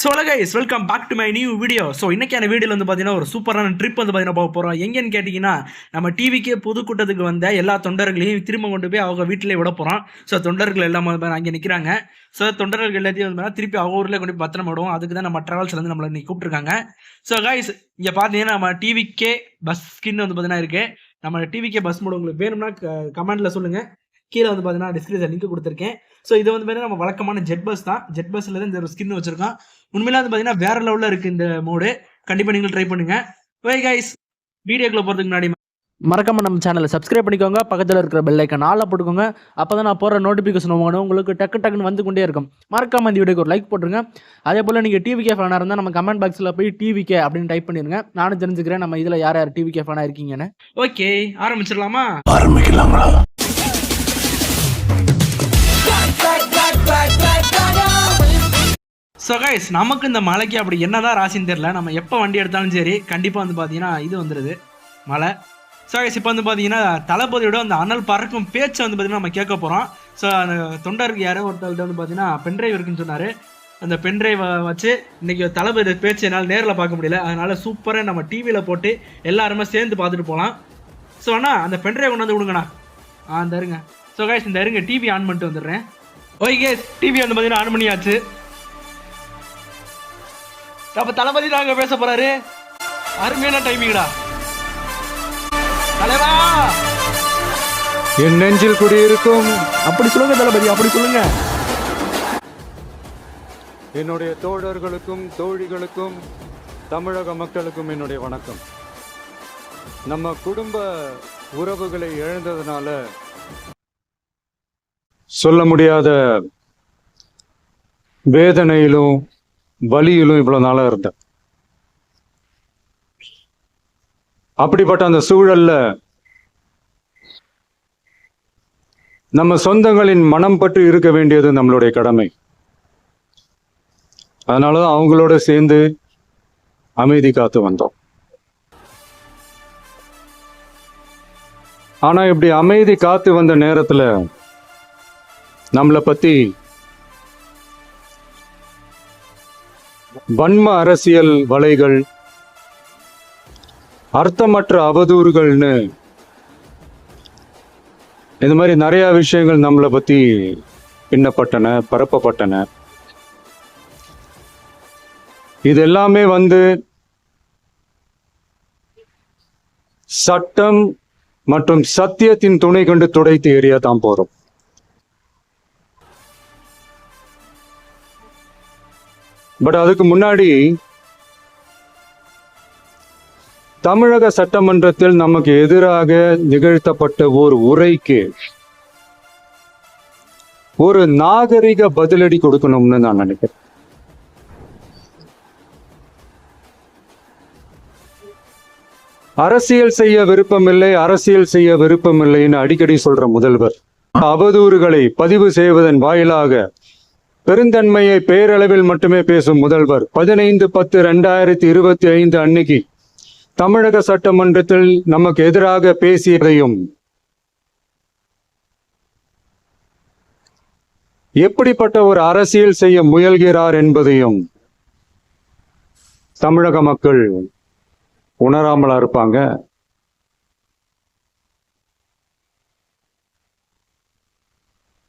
So guys welcome back to my new video. So இன்றைக்கான வீடியோவில் வந்து பார்த்தீங்கன்னா ஒரு சூப்பரான ட்ரிப் வந்து பார்த்தீங்கன்னா போக போகிறோம். எங்கேன்னு கேட்டிங்கன்னா நம்ம டிவிக்கே பொதுக்கூட்டத்துக்கு வந்த எல்லா தொண்டர்களையும் திரும்ப கொண்டு போய் அவங்க வீட்டிலே விட போகிறோம். ஸோ தொண்டர்கள் எல்லாம் அங்கே நிற்கிறாங்க. ஸோ தொண்டர்கள் எல்லாத்தையும் வந்து திருப்பி அவங்க ஊரில் கொண்டு போய் பத்திரம் விடுவோம். அதுக்கு தான் நம்ம ட்ராவல்ஸ்லேருந்து நம்மளை இன்னைக்கு கூப்பிட்டுருக்காங்க. ஸோ கைஸ் இங்கே பார்த்தீங்கன்னா நம்ம டிவிக்கே பஸ் ஸ்கின் வந்து பார்த்தீங்கன்னா இருக்குது. நம்ம டிவிக்கே பஸ் மூட உங்களுக்கு வேணும்னா கமெண்ட்டில் சொல்லுங்கள். கீழே வந்து பார்த்தீங்கன்னா டிஸ்கிரிப்ஷன் லிங்க் கொடுத்துருக்கேன். ஸோ இது வந்து பார்த்தீங்கன்னா நம்ம வழக்கமான ஜெட் பஸ் தான். ஜெட் பஸ்ஸில் தான் இந்த ஸ்கின் வச்சிருக்கோம். உண்மையில வந்து பார்த்தீங்கன்னா வேற லெவலில் இருக்குது இந்த மோடு. கண்டிப்பாக நீங்கள் ட்ரை பண்ணுங்க. ஓகே கைஸ், வீடியோக்குள்ள போகிறதுக்கு முன்னாடி மறக்காம நம்ம சேனலை சப்ஸ்கிரைப் பண்ணிக்கோங்க. பக்கத்தில் இருக்கிற பெல் ஐக்கான் ஆல்ல போட்டுக்கோங்க. அப்போ தான் நான் போகிற நோட்டிஃபிகேஷன் உங்களுக்கு டக்குன்னு வந்து கொண்டே இருக்கும். மறக்காம இந்த வீடியோக்கு ஒரு லைக் போட்டுருங்க. அதே போல் நீங்கள் டிவிகே ஃபேனாக இருந்தால் நம்ம கமெண்ட் பாக்ஸில் போய் டிவிகே அப்படின்னு டைப் பண்ணிடுங்க. நானும் தெரிஞ்சுக்கிறேன் நம்ம இதில் யார் யார் டிவிகே ஃபேனாக இருக்கீங்கன்னு. ஓகே, ஆரம்பிச்சிடலாமா? ஆரம்பிக்கலாங்களா? ஸோ கைஸ், நமக்கு இந்த மலைக்கு அப்படி என்னதான் ராசின்னு தெரியல. நம்ம எப்போ வண்டி எடுத்தாலும் சரி கண்டிப்பாக வந்து பார்த்தீங்கன்னா இது வந்துடுது மலை. ஸோ கைஸ், இப்போ வந்து பார்த்தீங்கன்னா தளபதியோட அந்த அனல் பறக்கும் பேச்சை வந்து பார்த்தீங்கன்னா நம்ம கேட்க போகிறோம். ஸோ அந்த தொண்டருக்கு யாரோ ஒருத்தர்கிட்ட வந்து பார்த்தீங்கன்னா பென்ட்ரைவ் இருக்குன்னு சொன்னார். அந்த பென்ட்ரைவை வச்சு இன்றைக்கி தளபதி பேச்சு என்னால் நேரில் பார்க்க முடியல. அதனால் சூப்பராக நம்ம டிவியில் போட்டு எல்லாருமே சேர்ந்து பார்த்துட்டு போகலாம். ஸோ அண்ணா அந்த பென்ட்ரைவ் கொண்டு வந்து விடுங்கண்ணா. இந்த இருங்க. ஸோ கைஸ், இந்த இருங்க, டிவி ஆன் பண்ணிட்டு வந்துடுறேன். ஓகே கேஸ், டிவி வந்து பார்த்தீங்கன்னா ஆன் பண்ணியாச்சு. அப்ப தளபதி தாங்க பேச போறாரு. அருமையான டைமிங்டா தலைவா. என் நெஞ்சில் குடியிருக்கும். அப்படி சொல்லுங்க தளபதி, அப்படி சொல்லுங்க. என்னுடைய தோழர்களுக்கும் தோழிகளுக்கும் தமிழக மக்களுக்கும் என்னுடைய வணக்கம். நம்ம குடும்ப உறவுகளை இழந்ததுனால சொல்ல முடியாத வேதனையிலும் வலியிலும் இவ்வளவு நாளா இருந்தேன். அப்படிப்பட்ட அந்த சூழல்ல நம்ம சொந்தங்களின் மனம் பற்றி இருக்க வேண்டியது நம்மளுடைய கடமை. அதனாலதான் அவங்களோட சேர்ந்து அமைதி காத்து வந்தோம். ஆனா இப்படி அமைதி காத்து வந்த நேரத்துல நம்மளை பத்தி வன்ம அரசியல் வலைகள், அர்த்தமற்ற அவதூறுகள்னு இந்த மாதிரி நிறைய விஷயங்கள் நம்மளை பத்தி பின்னப்பட்டன, பரப்பப்பட்டன. இது எல்லாமே வந்து சட்டம் மற்றும் சத்தியத்தின் துணை கொண்டு துடைத்து எறிய தான் போறோம். பட் அதுக்கு முன்னாடி தமிழக சட்டமன்றத்தில் நமக்கு எதிராக நிகழ்த்தப்பட்ட ஒரு உரைக்கு ஒரு நாகரிக பதிலடி கொடுக்கணும்னு நான் நினைக்கிறேன். அரசியல் செய்ய விருப்பமில்லை, அரசியல் செய்ய விருப்பமில்லைன்னு அடிக்கடி சொல்ற முதல்வர் அவதூறுகளை பதிவு செய்வதன் வாயிலாக பெருந்தன்மையை பேரளவில் மட்டுமே பேசும் முதல்வர் 15/10/2025 அன்னைக்கு தமிழக சட்டமன்றத்தில் நமக்கு எதிராக பேசியதையும் எப்படிப்பட்ட ஒரு அரசியல் செய்ய முயல்கிறார் என்பதையும் தமிழக மக்கள் உணராமலா இருப்பாங்க.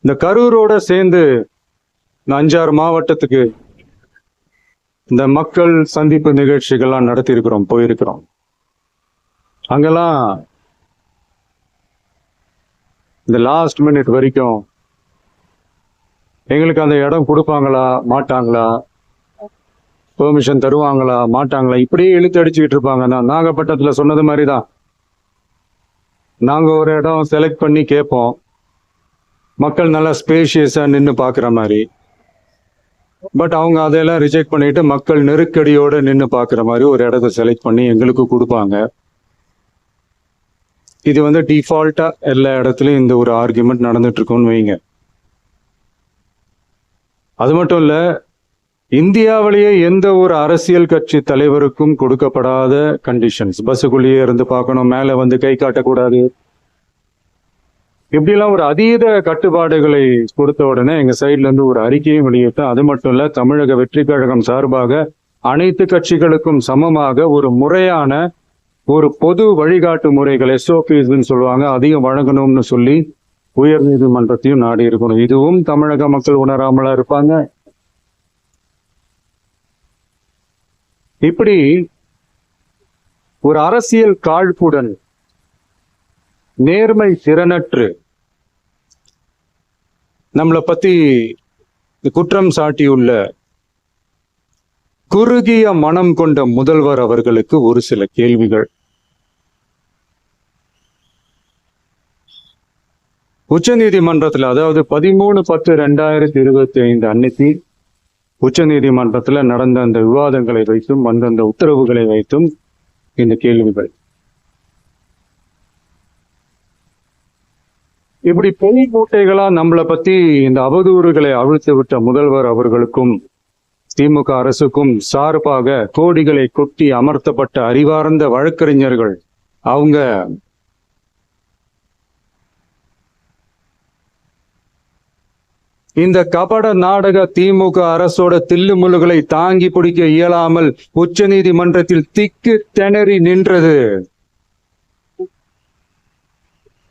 இந்த கரூரோட சேர்ந்து 5-6 மாவட்டத்துக்கு இந்த மக்கள் சந்திப்பு நிகழ்ச்சிகள்லாம் நடத்தியிருக்கிறோம், போயிருக்கிறோம். அங்கெல்லாம் இந்த லாஸ்ட் மினிட் வரைக்கும் எங்களுக்கு அந்த இடம் கொடுப்பாங்களா மாட்டாங்களா, பெர்மிஷன் தருவாங்களா மாட்டாங்களா, இப்படியே இழுத்து அடிச்சுக்கிட்டு இருப்பாங்க. நான் நாகப்பட்டினத்துல சொன்னது மாதிரி தான். நாங்க ஒரு இடம் செலக்ட் பண்ணி கேட்போம், மக்கள் நல்லா ஸ்பேஷியஸா நின்று பார்க்குற மாதிரி. பட் அவங்க அதையெல்லாம் ரிஜெக்ட் பண்ணிட்டு மக்கள் நெருக்கடியோட நின்று பார்க்குற மாதிரி ஒரு இடத்த செலக்ட் பண்ணி எங்களுக்கு கொடுப்பாங்க. இது வந்து டிஃபால்ட்டா எல்லா இடத்துலையும் இந்த ஒரு ஆர்குமெண்ட் நடந்துட்டு இருக்கும்னு வைங்க. அது மட்டும் இல்ல, இந்தியாவிலேயே எந்த ஒரு அரசியல் கட்சி தலைவருக்கும் கொடுக்கப்படாத கண்டிஷன்ஸ். பஸ்ஸுக்குள்ளேயே இருந்து பார்க்கணும், மேலே வந்து கை காட்டக்கூடாது, இப்படிலாம் ஒரு அதீத கட்டுப்பாடுகளை கொடுத்த உடனே எங்க சைட்ல இருந்து ஒரு அறிக்கையும் வெளியிட்டோம். அது மட்டும் இல்ல, தமிழக வெற்றி கழகம் சார்பாக அனைத்து கட்சிகளுக்கும் சமமாக ஒரு முறையான ஒரு பொது வழிகாட்டு முறைகள் எஸ்ஓபின்னு சொல்லுவாங்க, அதையும் வழங்கணும்னு சொல்லி உயர் நீதிமன்றத்தையும் நாடி இருக்கணும். இதுவும் தமிழக மக்கள் உணராமலா இருப்பாங்க? இப்படி ஒரு அரசியல் காழ்ப்புடன் நேர்மை திறனற்று நம்மளை பத்தி குற்றம் சாட்டியுள்ள குறுகிய மனம் கொண்ட முதல்வர் அவர்களுக்கு ஒரு சில கேள்விகள். உச்ச நீதிமன்றத்தில், அதாவது 13/10/2025 அன்னைக்கு உச்ச நீதிமன்றத்துல நடந்த அந்த விவாதங்களை வைத்தும் அந்தந்த உத்தரவுகளை வைத்தும் இந்த கேள்விகள். இப்படி பொய் மூட்டைகளா நம்மளை பத்தி இந்த அவதூறுகளை அவிழ்த்து விட்ட முதல்வர் அவர்களுக்கும் திமுக அரசுக்கும் சார்பாக கோடிகளை கொட்டி அமர்த்தப்பட்ட அறிவார்ந்த வழக்கறிஞர்கள் அவங்க இந்த கபட நாடக திமுக அரசோட தில்லுமுல்லுகளை தாங்கி பிடிக்க இயலாமல் உச்ச நீதிமன்றத்தில் திக்கு திணறி நின்றது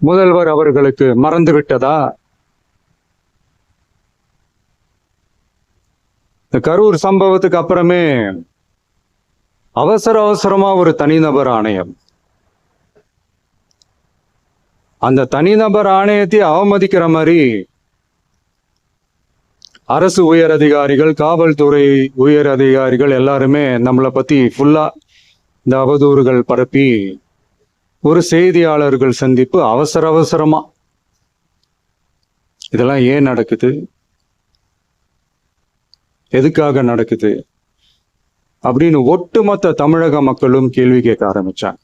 முதல்வர் அவர்களுக்கு மறந்துவிட்டதா? இந்த கரூர் சம்பவத்துக்கு அப்புறமே அவசரமா ஒரு தனிநபர் ஆணையம், அந்த தனிநபர் ஆணையத்தை அவமதிக்கிற மாதிரி அரசு உயர் அதிகாரிகள், காவல்துறை உயர் அதிகாரிகள் எல்லாருமே நம்மளை பத்தி ஃபுல்லா இந்த அவதூறுகள் பரப்பி ஒரு செய்தியாளர்கள் சந்திப்பு அவசரமா. இதெல்லாம் ஏன் நடக்குது? எதுக்காக நடக்குது அப்படின்னு ஒட்டுமொத்த தமிழக மக்களும் கேள்வி கேட்க ஆரம்பிச்சாங்க.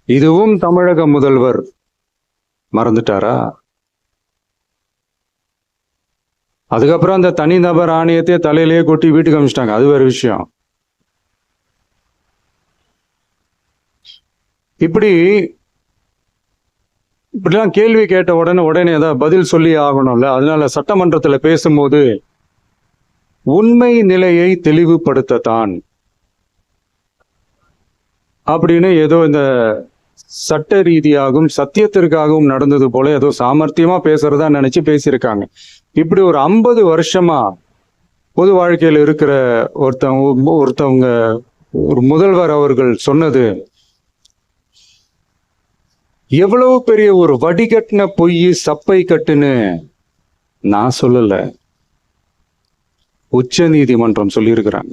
இதுவும் தமிழக முதல்வர் மறந்துட்டாரா? அதுக்கப்புறம் அந்த தனிநபர் ஆணையத்தை தலையிலேயே கொட்டி வீட்டுக்கு அனுப்பிச்சிட்டாங்க. அது வேற விஷயம். இப்படிலாம் கேள்வி கேட்ட உடனே ஏதாவது பதில் சொல்லி ஆகணும்ல. அதனால சட்டமன்றத்துல பேசும்போது உண்மை நிலையை தெளிவுபடுத்தத்தான் அப்படின்னு ஏதோ இந்த சட்ட ரீதியாகவும் சத்தியத்திற்காகவும் நடந்தது போல ஏதோ சாமர்த்தியமா பேசுறதா நினைச்சு பேசியிருக்காங்க. இப்படி ஒரு 50 வருஷமா பொது வாழ்க்கையில் இருக்கிற ஒருத்தவங்க ஒரு முதல்வர் அவர்கள் சொன்னது எவ்வளவு பெரிய ஒரு வடிகட்டின பொய், சப்பை கட்டுன்னு நான் சொல்லல, உச்ச நீதிமன்றம் சொல்லியிருக்கிறாங்க.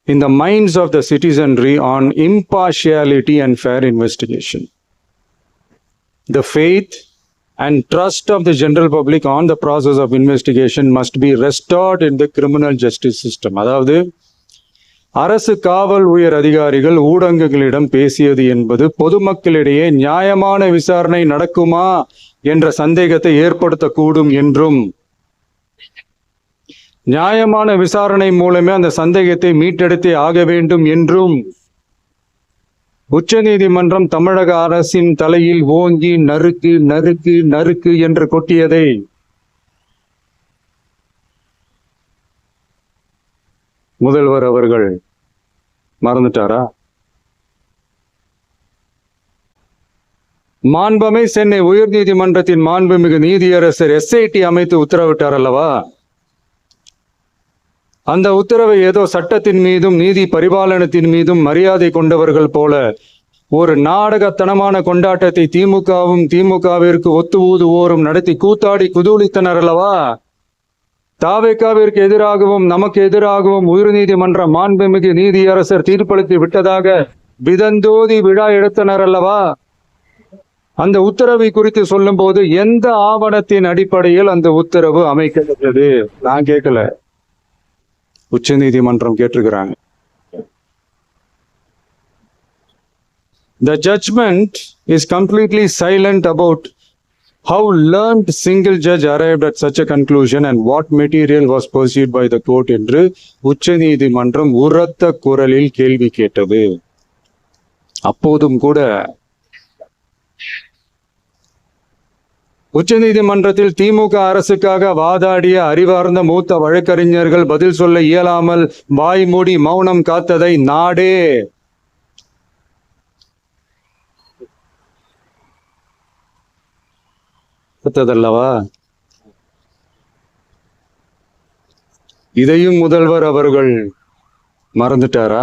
In the minds of the citizenry on impartiality and fair investigation, the faith and trust of the general public on the process of investigation must be restored in the criminal justice system. அதாவது அரசு காவல் உயர் அதிகாரிகள் ஊடகங்களிடம் பேசியது என்பது பொதுமக்களிடையே நியாயமான விசாரணை நடக்குமா என்ற சந்தேகத்தை ஏற்படுத்தக்கூடும் என்றும், நியாயமான விசாரணை மூலமே அந்த சந்தேகத்தை மீட்டெடுத்தே ஆக வேண்டும் என்றும் உச்ச நீதிமன்றம் தமிழக அரசின் தலையில் ஓங்கி நறுக்கு நறுக்கு நறுக்கு என்று கொட்டியதை முதல்வர் அவர்கள் மறந்துட்டாரா? மாண்புமை சென்னை உயர் நீதிமன்றத்தின் மாண்புமிகு நீதியரசர் எஸ்ஐடி அமைத்து உத்தரவிட்டார் அல்லவா? அந்த உத்தரவை ஏதோ சட்டத்தின் மீதும் நீதி பரிபாலனத்தின் மீதும் மரியாதை கொண்டவர்கள் போல ஒரு நாடகத்தனமான கொண்டாட்டத்தை திமுகவிற்கு ஒத்து ஊதுவோரும் நடத்தி கூத்தாடி குதூளித்தனர் அல்லவா? தாவேக்காவிற்கு எதிராகவும் நமக்கு எதிராகவும் உயர்நீதிமன்ற மாண்புமிகு நீதியரசர் தீர்ப்பளித்து விட்டதாக விதந்தோதி விழா எடுத்தனர் அல்லவா? அந்த உத்தரவை குறித்து சொல்லும் போது எந்த ஆவணத்தின் அடிப்படையில் அந்த உத்தரவு அமைக்கப்பட்டது? நான் கேட்கல, உச்ச நீதிமன்றம் கேட்டிருக்கிறாங்க. The judgment is completely silent about how learned single judge arrived at such a conclusion and what material was pursued by the court என்று உச்ச நீதிமன்றம் உரத்த குரலில் கேள்வி கேட்டது. அப்போதும் கூட உச்சநீதிமன்றத்தில் திமுக அரசுக்காக வாதாடிய அறிவார்ந்த மூத்த வழக்கறிஞர்கள் பதில் சொல்ல இயலாமல் வாய் மூடி மௌனம் காத்ததை நாடே பார்த்ததல்லவா? இதையும் முதல்வர் அவர்கள் மறந்துட்டாரா?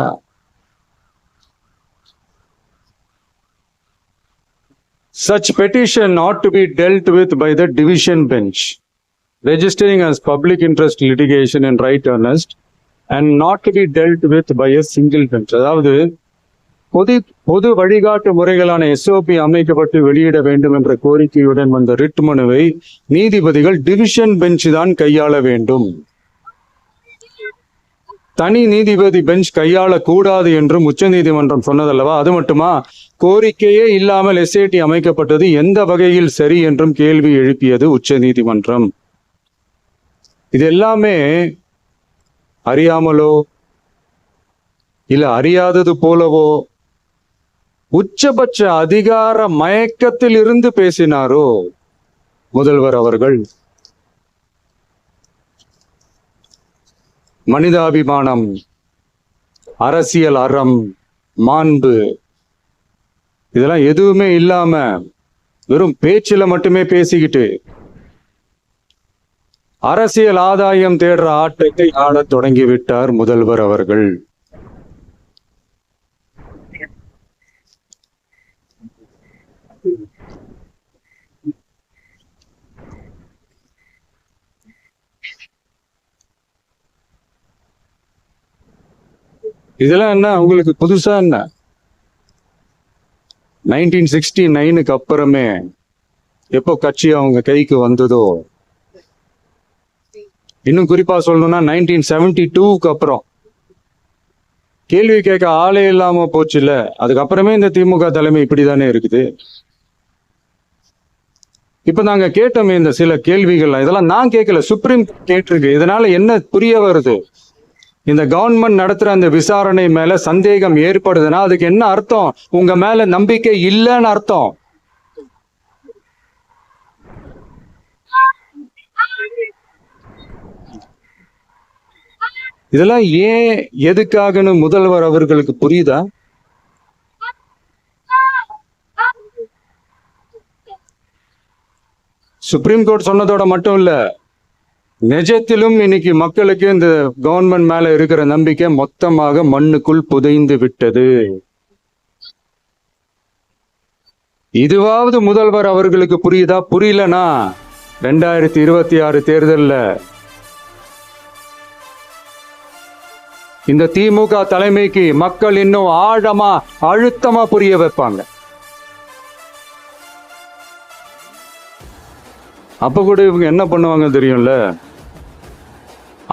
Such petition ought to be dealt with by the division bench, registering as public interest litigation in right earnest and not to be dealt with by a single bench. அதாவது பொது வழிகாட்டு முறைகளான SOP அமைக்கப்பட்டு வெளியிட வேண்டும் என்ற கோரிக்கையுடன் வந்த ரிட் மனுவை நீதிபதிகள் டிவிஷன் பெஞ்ச் தான் கையாள வேண்டும். தனி நீதிபதி பெஞ்ச் கையாளக்கூடாது என்றும் உச்சநீதிமன்றம் சொன்னதல்லவா? அது மட்டுமா, கோரிக்கையே இல்லாமல் SIT அமைக்கப்பட்டது எந்த வகையில் சரி என்றும் கேள்வி எழுப்பியது உச்சநீதிமன்றம். இது எல்லாமே அறியாமலோ இல்ல அறியாதது போலவோ உச்சபட்ச அதிகார மயக்கத்தில் இருந்து பேசினாரோ முதல்வர் அவர்கள்? மனிதாபிமானம், அரசியல் அறம், மாண்பு இதெல்லாம் எதுவுமே இல்லாம வெறும் பேச்சில மட்டுமே பேசிக்கிட்டு அரசியல் ஆதாயம் தேடுற ஆட்டத்தை ஆடத் தொடங்கிவிட்டார் முதல்வர் அவர்கள். இதெல்லாம் என்ன உங்களுக்கு புதுசா என்ன? 1969க்கு அப்புறமே எப்போ கட்சி அவங்க கைக்கு வந்ததோ, இன்னும் குறிப்பா சொல்லணும்னா 1972க்கு அப்புறம் கேள்வி கேட்க ஆளே இல்லாம போச்சுல. அதுக்கப்புறமே இந்த திமுக தலைமை இப்படிதானே இருக்குது. இப்ப நாங்க கேட்டோமே இந்த சில கேள்விகள், இதெல்லாம் நான் கேட்கல, சுப்ரீம் கேட்டிருக்கு. இதனால என்ன புரிய வருது? இந்த கவர்மெண்ட் நடத்துற அந்த விசாரணை மேல சந்தேகம் ஏற்படுதுன்னா அதுக்கு என்ன அர்த்தம்? உங்க மேல நம்பிக்கை இல்லைன்னு அர்த்தம். இதெல்லாம் ஏன் எதுக்காகன்னு முதல்வர் அவர்களுக்கு புரியுதா? சுப்ரீம் கோர்ட் சொன்னதோட மட்டும் இல்ல, நிஜத்திலும் இன்னைக்கு மக்களுக்கு இந்த கவர்மெண்ட் மேல இருக்கிற நம்பிக்கை மொத்தமாக மண்ணுக்குள் புதைந்து விட்டது. இதுவாவது முதல்வர் அவர்களுக்கு புரியுதா? புரியலனா 2026 தேர்தல்ல இந்த திமுக தலைமைக்கு மக்கள் இன்னும் ஆழமா அழுத்தமா புரிய வைப்பாங்க. அப்ப கூட இவங்க என்ன பண்ணுவாங்க தெரியும்ல?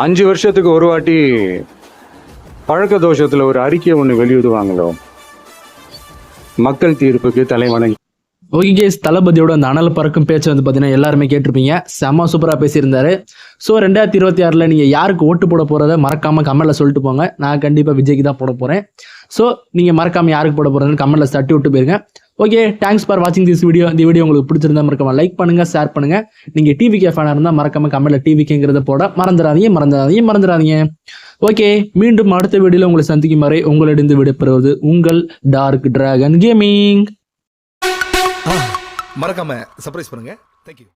5 வருஷத்துக்கு ஒரு வாட்டி பழக்க தோஷத்துல ஒரு அறிக்கை ஒண்ணு வெளியிடுவாங்களோ, மக்கள் தீர்ப்புக்கு தலைவணங்கி. ஓகே கேஸ், தளபதியோட அந்த அனல் பறக்கும் பேச்சு வந்து பார்த்தீங்கன்னா எல்லாருமே கேட்டிருப்பீங்க. செம்ம சூப்பராக பேசியிருந்தாரு. ஸோ 2026 நீங்கள் யாருக்கு ஓட்டு போட போகிறத மறக்காமல் கமெண்ட்டில் சொல்லிட்டு போங்க. நான் கண்டிப்பாக விஜய்க்கு தான் போட போகிறேன். ஸோ நீங்கள் மறக்காமல் யாருக்கு போட போகிறேன்னு கமெண்ட்டில் தட்டி விட்டு போயிருங்க. ஓகே, தேங்க்ஸ் ஃபார் வாட்சிங் திஸ் வீடியோ. இந்த வீடியோ உங்களுக்கு பிடிச்சிருந்தா மறக்காம லைக் பண்ணுங்கள், ஷேர் பண்ணுங்கள். நீங்கள் டிவிகே ஃபேனாக இருந்தால் மறக்காமல் கமெண்ட்டில் டிவிகேங்கிறத போட மறந்துடாதீங்க. ஓகே, மீண்டும் அடுத்த வீடியோவில் உங்களை சந்திக்கும் வரை உங்களிடம் விடைபெறுவது உங்கள் டார்க் டிராகன் கேமிங். மறக்காம சர்ப்ரைஸ் பண்ணுங்க. தேங்க்யூ.